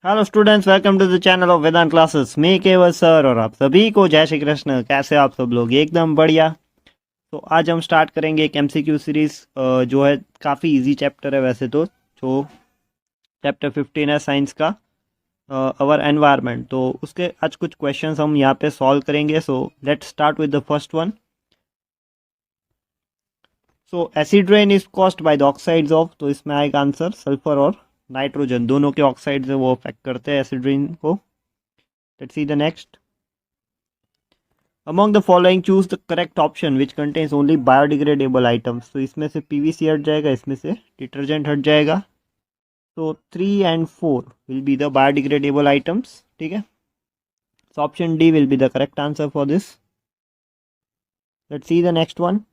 Hello students, welcome to the channel of Vedant classes. मैं Keval sir और आप सभी को जय श्री कृष्ण। कैसे आप सब लोग? एकदम बढ़िया। तो आज हम स्टार्ट करेंगे एक एमसीक्यू सीरीज जो है काफ़ी इजी चैप्टर है वैसे तो। जो चैप्टर 15 है साइंस का, अवर एनवायरनमेंट। तो उसके आज कुछ क्वेश्चंस हम यहाँ पे सॉल्व करेंगे। So let's start with the first one. So acid rain is caused by the oxides of, तो इसमें आएगा आंसर सल्फर और नाइट्रोजन, दोनों के ऑक्साइड्स है वो अफेक्ट करते हैं एसिड रेन को। Let's see the next. Among the following, choose the correct option which contains only biodegradable items. तो इसमें से पीवीसी हट जाएगा, इसमें से डिटर्जेंट हट जाएगा। तो 3 and 4 will be the biodegradable items. ठीक है, so option D will be the correct answer for this. Let's see the next one.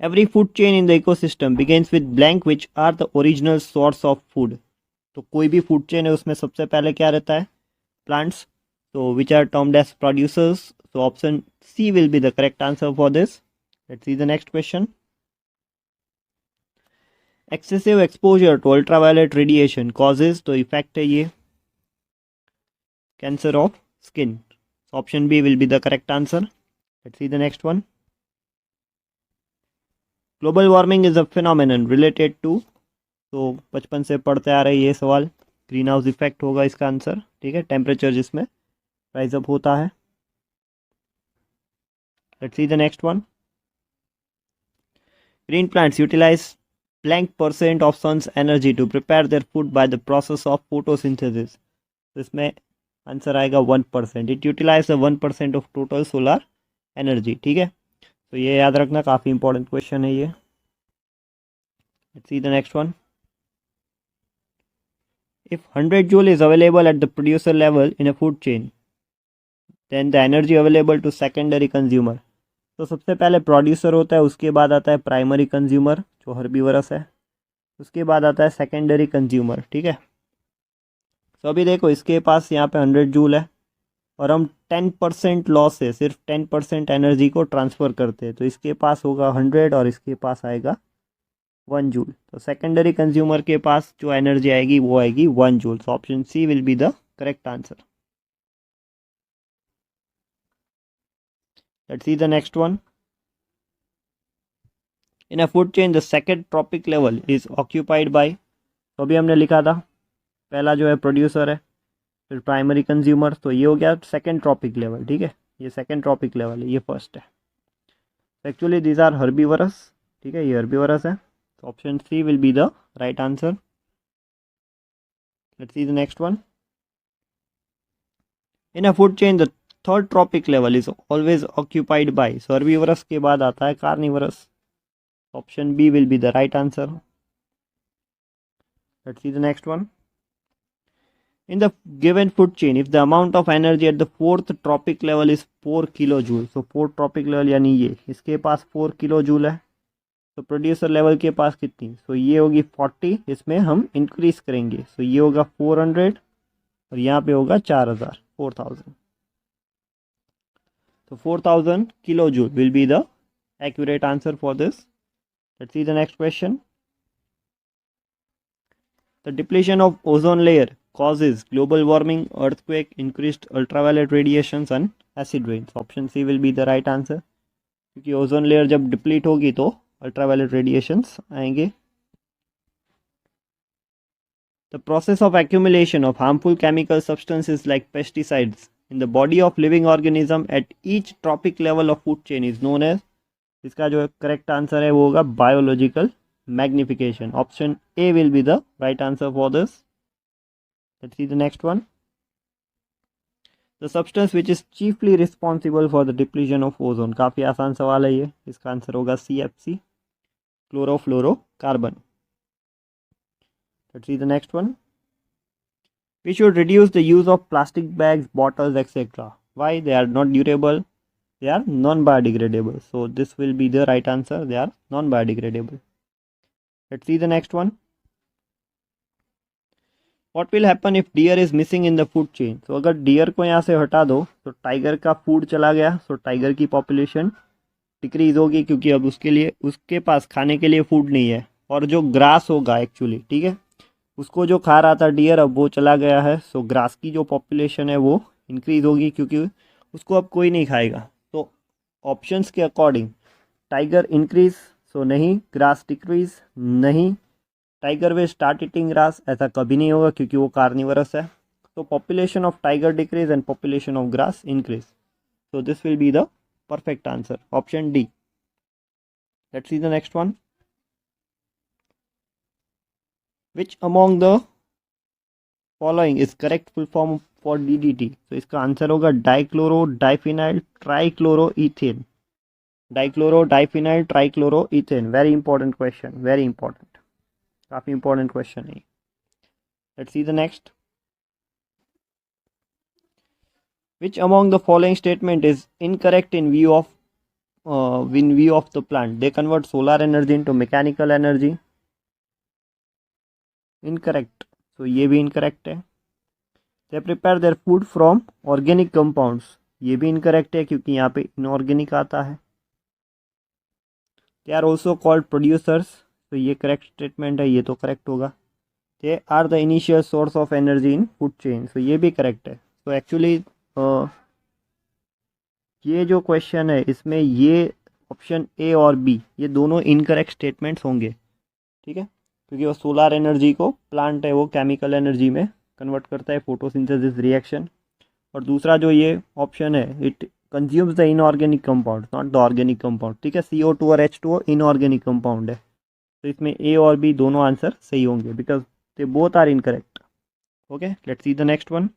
Every food chain in the ecosystem begins with blank which are the original source of food. तो कोई भी food chain है उसमें सबसे पहले क्या रहता है? Plants. So which are termed as producers. So option C will be the correct answer for this. Let's see the next question. Excessive exposure to ultraviolet radiation causes, तो इफेक्ट है ये cancer of skin. So option B will be the correct answer. Let's see the next one. Global warming is a phenomenon related to, तो बचपन से पढ़ते आ रहे ये सवाल। ग्रीन हाउस इफेक्ट होगा इसका आंसर। ठीक है, टेम्परेचर जिसमें राइज अप होता है। Let's see the next one. Green plants utilize blank percent of sun's energy to prepare their food by the process of photosynthesis. तो इसमें आंसर आएगा 1%. It utilize 1% of total solar energy. ठीक है, तो ये याद रखना, काफ़ी इंपॉर्टेंट क्वेश्चन है ये। Let's see the next one. If 100 joule is available at the producer level in a food chain, then the energy available to secondary consumer. तो सबसे पहले प्रोड्यूसर होता है, उसके बाद आता है प्राइमरी कंज्यूमर जो हर्बीवरस है, उसके बाद आता है सेकेंडरी कंज्यूमर। ठीक है, तो अभी देखो इसके पास यहाँ पे 100 जूल है और हम 10% लॉस से सिर्फ 10% एनर्जी को ट्रांसफ़र करते हैं, तो इसके पास होगा 100 और इसके पास आएगा 1 जूल। तो सेकेंडरी कंज्यूमर के पास जो एनर्जी आएगी वो आएगी 1 joule. So option C will be the correct answer. Let's see the next one. In a food chain the second trophic level is occupied by, तो अभी हमने लिखा था पहला जो है प्रोड्यूसर है, फिर प्राइमरी कंज्यूमर, तो ये हो गया सेकेंड ट्रॉपिक लेवल। ठीक है, ये सेकेंड ट्रॉपिक लेवल है, ये फर्स्ट है। Actually these are herbivores. ठीक है, ये हर्बीवरस है, तो option C will be the right answer. Let's see the next one. In a food chain the third trophic level is always occupied by, so herbivores के बाद आता है carnivores. Option B will be the right answer. Let's see the next one. In the given food chain, if the amount of energy at the fourth tropic level is 4 kilojoule, so fourth tropic level यानी ये इसके पास 4 kilojoule है, तो producer level के पास कितनी? सो ये होगी 40, इसमें हम इंक्रीज करेंगे, सो ये होगा 400 और यहाँ पे होगा 4000, 4000। तो 4000 kilojule will be the accurate answer for this. Let's see the next question. The depletion of ozone layer causes global warming, earthquake, increased ultraviolet radiations and acid rains. Option C will be the right answer. क्योंकि ozone layer जब deplete होगी तो ultraviolet radiations आएंगे. The process of accumulation of harmful chemical substances like pesticides in the body of living organism at each tropic level of food chain is known as, इसका जो correct answer है वो होगा biological magnification. Option A will be the right answer for this. Let's see the next one. The substance which is chiefly responsible for the depletion of ozone. काफ़ी आसान सवाल है ये, इसका आंसर होगा CFC, chlorofluorocarbon. Let's see the next one. We should reduce the use of plastic bags, bottles, etc. Why? They are not durable. They are non-biodegradable. So this will be the right answer. They are non-biodegradable. Let's see the next one. What will happen if deer is missing in the food chain? तो अगर dear को यहाँ से हटा दो तो tiger का food चला गया, तो टाइगर की पॉपुलेशन डिक्रीज होगी क्योंकि अब उसके पास खाने के लिए फूड नहीं है, और जो ग्रास होगा एक्चुअली, ठीक है, उसको जो खा रहा था डियर अब वो चला गया है, सो ग्रास की जो पॉपुलेशन है वो इंक्रीज होगी क्योंकि उसको अब कोई नहीं खाएगा। तो ऑप्शंस के अकॉर्डिंग टाइगर इंक्रीज, सो नहीं, ग्रास डिक्रीज नहीं, tiger will start eating grass, ऐसा कभी नहीं होगा क्योंकि वो कार्निवरस है। तो population of tiger decrease and population of grass increase, so this will be the perfect answer, option D. Let's see the next one. Which among the following is correct full form for DDT? So इसका answer होगा dichloro diphenyl trichloroethane, dichloro diphenyl trichloroethane. Very important question, very important, काफ़ी important question है। Let's see the next. Which among the following statement is incorrect in view of the plant? They convert solar energy into mechanical energy. Incorrect. So ये भी incorrect है। They prepare their food from organic compounds. ये भी incorrect है क्योंकि यहाँ पे inorganic आता है। They are also called producers. तो ये correct statement है, ये तो correct होगा। They are the initial source of energy in food chain. So ये भी correct है। So actually ये जो क्वेश्चन है इसमें ये ऑप्शन ए और बी ये दोनों इनकरेक्ट स्टेटमेंट्स होंगे, ठीक है, क्योंकि वो सोलार एनर्जी को प्लांट है वो केमिकल एनर्जी में कन्वर्ट करता है, फोटोसिंथेसिस रिएक्शन। और दूसरा जो ये ऑप्शन है, it consumes the inorganic compound not the organic compound, ठीक है, CO2 और H2O इनऑर्गेनिक कंपाउंड है। तो इसमें ए और बी दोनों आंसर सही होंगे because they both are incorrect. Okay, let's see the next one.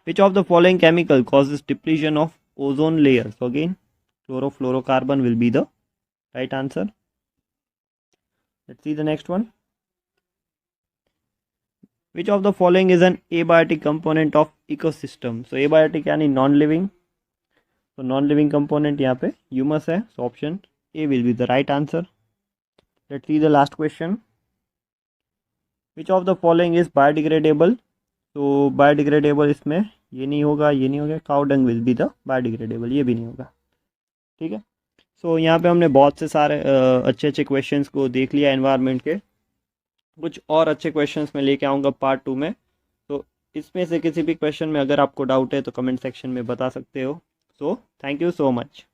Which of the following chemical causes depletion of ozone layer? So again, chlorofluorocarbon will be the right answer. Let's see the next one. Which of the following is an abiotic component of ecosystem? So abiotic यानी non-living. So non-living component यहाँ पे humus है. So option A will be the right answer. Let's see the last question. Which of the following is biodegradable? तो biodegradable इसमें ये नहीं होगा, ये नहीं होगा। Cow dung will be the biodegradable, ये भी नहीं होगा, ठीक है। सो यहाँ पे हमने बहुत से सारे अच्छे अच्छे क्वेश्चंस को देख लिया एनवायरनमेंट के। कुछ और अच्छे क्वेश्चंस मैं लेके आऊँगा पार्ट 2 में। तो इसमें से किसी भी क्वेश्चन में अगर आपको डाउट है तो कमेंट सेक्शन में बता सकते हो। So thank you so much.